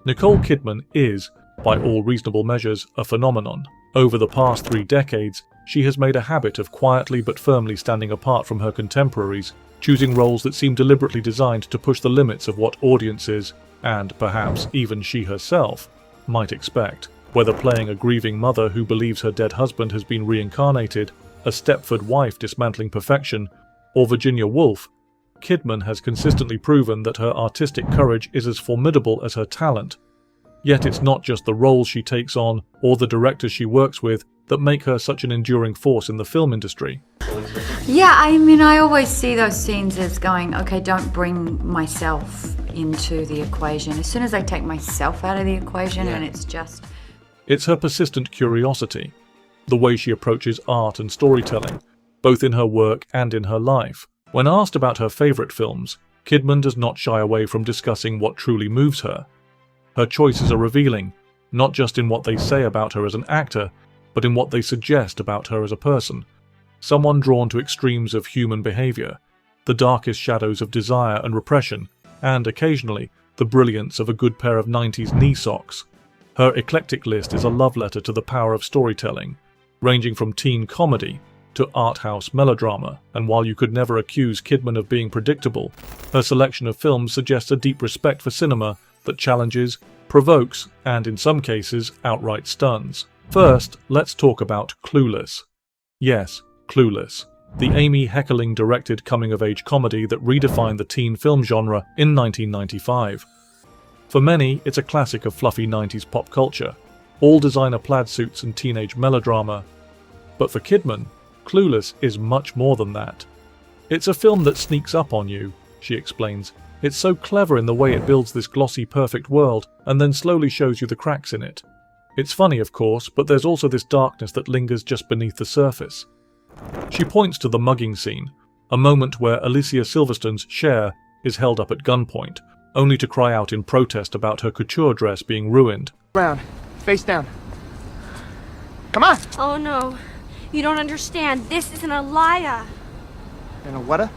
Nicole Kidman is, by all reasonable measures, a phenomenon. Over the past 3 decades, she has made a habit of quietly but firmly standing apart from her contemporaries, choosing roles that seem deliberately designed to push the limits of what audiences, and perhaps even she herself, might expect. Whether playing a grieving mother who believes her dead husband has been reincarnated, a Stepford wife dismantling perfection, or Virginia Woolf, Kidman has consistently proven that her artistic courage is as formidable as her talent. Yet it's not just the roles she takes on or the directors she works with that make her such an enduring force in the film industry. Yeah, I always see those scenes as going, okay, don't bring myself into the equation. As soon as I take myself out of the equation and it's just... It's her persistent curiosity, the way she approaches art and storytelling, both in her work and in her life. When asked about her favourite films, Kidman does not shy away from discussing what truly moves her. Her choices are revealing, not just in what they say about her as an actor, but in what they suggest about her as a person. Someone drawn to extremes of human behaviour, the darkest shadows of desire and repression, and, occasionally, the brilliance of a good pair of 90s knee socks. Her eclectic list is a love letter to the power of storytelling, ranging from teen comedy to art house melodrama, and while you could never accuse Kidman of being predictable, her selection of films suggests a deep respect for cinema that challenges, provokes, and in some cases outright stuns. First, let's talk about Clueless. Yes, Clueless, the Amy Heckerling-directed coming-of-age comedy that redefined the teen film genre in 1995. For many, it's a classic of fluffy 90s pop culture, all designer plaid suits and teenage melodrama. But for Kidman, Clueless is much more than that. It's a film that sneaks up on you, she explains. It's so clever in the way it builds this glossy, perfect world and then slowly shows you the cracks in it. It's funny, of course, but there's also this darkness that lingers just beneath the surface. She points to the mugging scene, a moment where Alicia Silverstone's Cher is held up at gunpoint, only to cry out in protest about her couture dress being ruined. Round, face down. Come on! Oh no, you don't understand. This is an Alaya. And a what?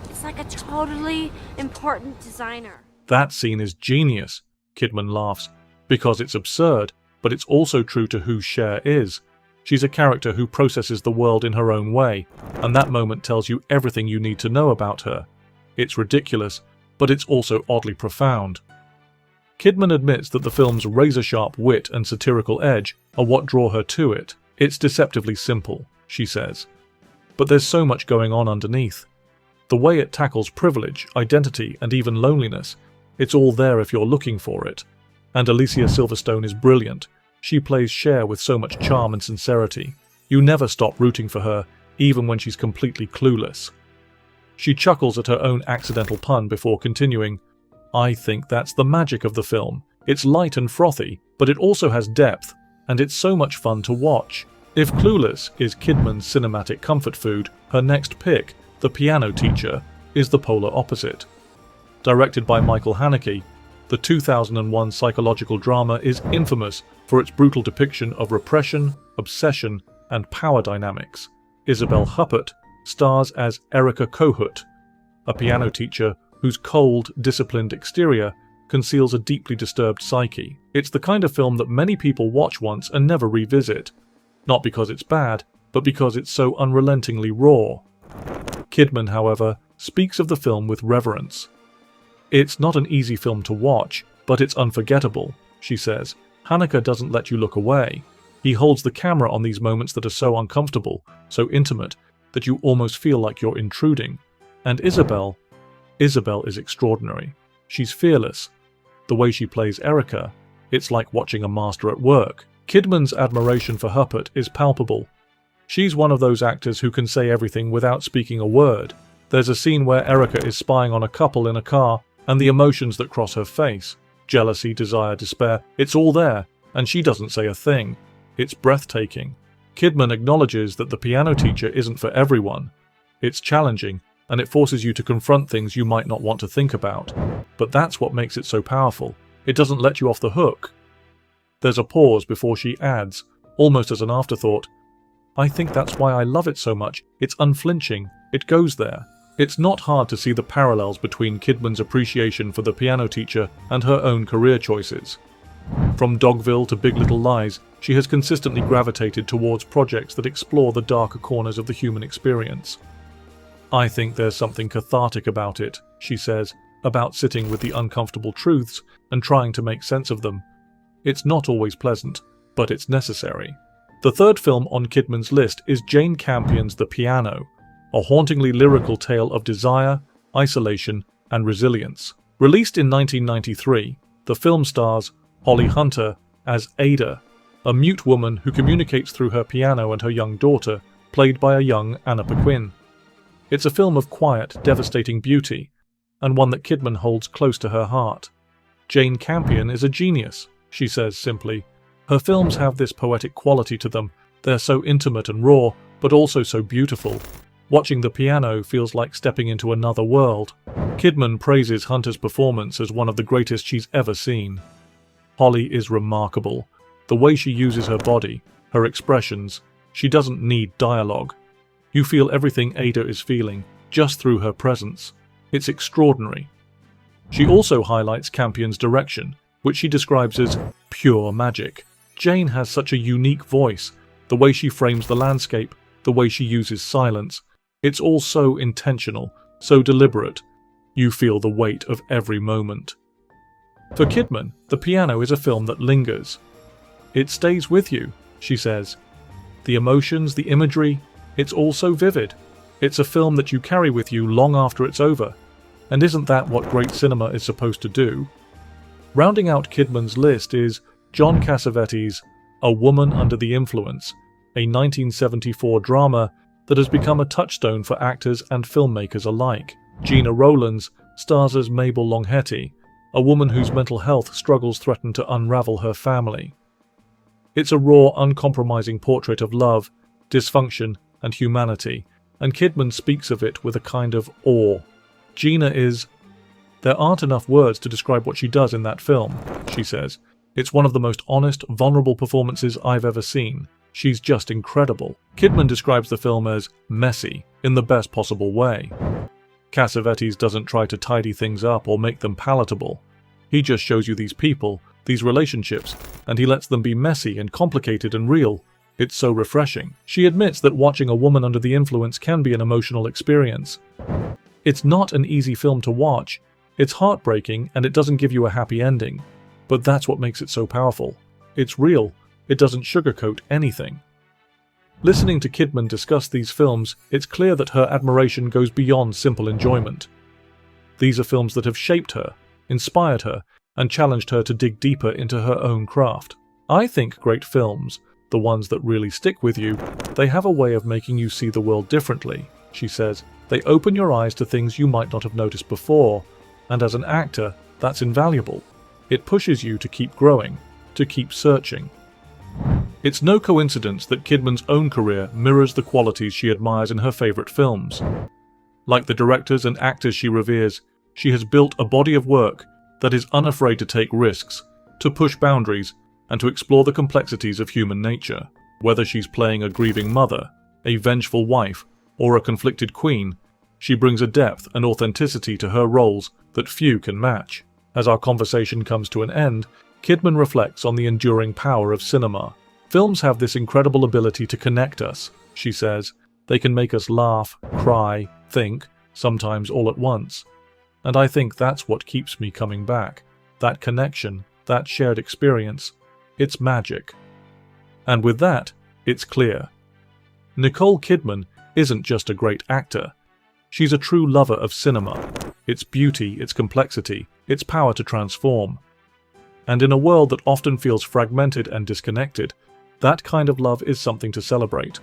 It's like a totally important designer. That scene is genius, Kidman laughs, because it's absurd, but it's also true to who Cher is. She's a character who processes the world in her own way, and that moment tells you everything you need to know about her. It's ridiculous, but it's also oddly profound. Kidman admits that the film's razor-sharp wit and satirical edge are what draw her to it. It's deceptively simple, she says. But there's so much going on underneath. The way it tackles privilege, identity, and even loneliness, it's all there if you're looking for it. And Alicia Silverstone is brilliant. She plays Cher with so much charm and sincerity. You never stop rooting for her, even when she's completely clueless. She chuckles at her own accidental pun before continuing, I think that's the magic of the film. It's light and frothy, but it also has depth, and it's so much fun to watch. If Clueless is Kidman's cinematic comfort food, her next pick, The Piano Teacher, is the polar opposite. Directed by Michael Haneke, the 2001 psychological drama is infamous for its brutal depiction of repression, obsession, and power dynamics. Isabelle Huppert stars as Erica Kohut, a piano teacher whose cold, disciplined exterior conceals a deeply disturbed psyche. It's the kind of film that many people watch once and never revisit, not because it's bad, but because it's so unrelentingly raw. Kidman, however, speaks of the film with reverence. It's not an easy film to watch, but it's unforgettable, she says. Haneke doesn't let you look away. He holds the camera on these moments that are so uncomfortable, so intimate, that you almost feel like you're intruding. And Isabelle is extraordinary. She's fearless. The way she plays Erica, it's like watching a master at work. Kidman's admiration for Huppert is palpable. She's one of those actors who can say everything without speaking a word. There's a scene where Erica is spying on a couple in a car, and the emotions that cross her face, jealousy, desire, despair, it's all there, and she doesn't say a thing. It's breathtaking. Kidman acknowledges that The Piano Teacher isn't for everyone. It's challenging, and it forces you to confront things you might not want to think about. But that's what makes it so powerful. It doesn't let you off the hook. There's a pause before she adds, almost as an afterthought, I think that's why I love it so much. It's unflinching. It goes there. It's not hard to see the parallels between Kidman's appreciation for the piano teacher and her own career choices. From Dogville to Big Little Lies, she has consistently gravitated towards projects that explore the darker corners of the human experience. "I think there's something cathartic about it," she says, about sitting with the uncomfortable truths and trying to make sense of them. It's not always pleasant, but it's necessary. The third film on Kidman's list is Jane Campion's The Piano, a hauntingly lyrical tale of desire, isolation, and resilience. Released in 1993, the film stars Holly Hunter as Ada, a mute woman who communicates through her piano and her young daughter, played by a young Anna Paquin. It's a film of quiet, devastating beauty, and one that Kidman holds close to her heart. "Jane Campion is a genius," she says simply. "Her films have this poetic quality to them. They're so intimate and raw, but also so beautiful. Watching The Piano feels like stepping into another world." Kidman praises Hunter's performance as one of the greatest she's ever seen. Holly is remarkable. The way she uses her body, her expressions, she doesn't need dialogue. You feel everything Ada is feeling, just through her presence. It's extraordinary. She also highlights Campion's direction, which she describes as pure magic. Jane has such a unique voice, the way she frames the landscape, the way she uses silence. It's all so intentional, so deliberate. You feel the weight of every moment. For Kidman, The Piano is a film that lingers. "It stays with you," she says. "The emotions, the imagery, it's all so vivid. It's a film that you carry with you long after it's over. And isn't that what great cinema is supposed to do?" Rounding out Kidman's list is John Cassavetes' A Woman Under the Influence, a 1974 drama that has become a touchstone for actors and filmmakers alike. Gina Rowlands stars as Mabel Longhetty, a woman whose mental health struggles threaten to unravel her family. It's a raw, uncompromising portrait of love, dysfunction, and humanity, and Kidman speaks of it with a kind of awe. Gina is... "There aren't enough words to describe what she does in that film," she says. "It's one of the most honest, vulnerable performances I've ever seen. She's just incredible." Kidman describes the film as messy, in the best possible way. Cassavetes doesn't try to tidy things up or make them palatable. He just shows you these people, these relationships, and he lets them be messy and complicated and real. It's so refreshing. She admits that watching A Woman Under the Influence can be an emotional experience. It's not an easy film to watch. It's heartbreaking and it doesn't give you a happy ending. But that's what makes it so powerful. It's real. It doesn't sugarcoat anything. Listening to Kidman discuss these films, it's clear that her admiration goes beyond simple enjoyment. These are films that have shaped her, inspired her, and challenged her to dig deeper into her own craft. I think great films, the ones that really stick with you, they have a way of making you see the world differently, she says. They open your eyes to things you might not have noticed before, and as an actor, that's invaluable. It pushes you to keep growing, to keep searching. It's no coincidence that Kidman's own career mirrors the qualities she admires in her favorite films. Like the directors and actors she reveres, she has built a body of work that is unafraid to take risks, to push boundaries, and to explore the complexities of human nature. Whether she's playing a grieving mother, a vengeful wife, or a conflicted queen, she brings a depth and authenticity to her roles that few can match. As our conversation comes to an end, Kidman reflects on the enduring power of cinema. "Films have this incredible ability to connect us," she says. "They can make us laugh, cry, think, sometimes all at once. And I think that's what keeps me coming back. That connection, that shared experience. It's magic." And with that, it's clear. Nicole Kidman isn't just a great actor. She's a true lover of cinema, its beauty, its complexity, its power to transform. And in a world that often feels fragmented and disconnected, that kind of love is something to celebrate.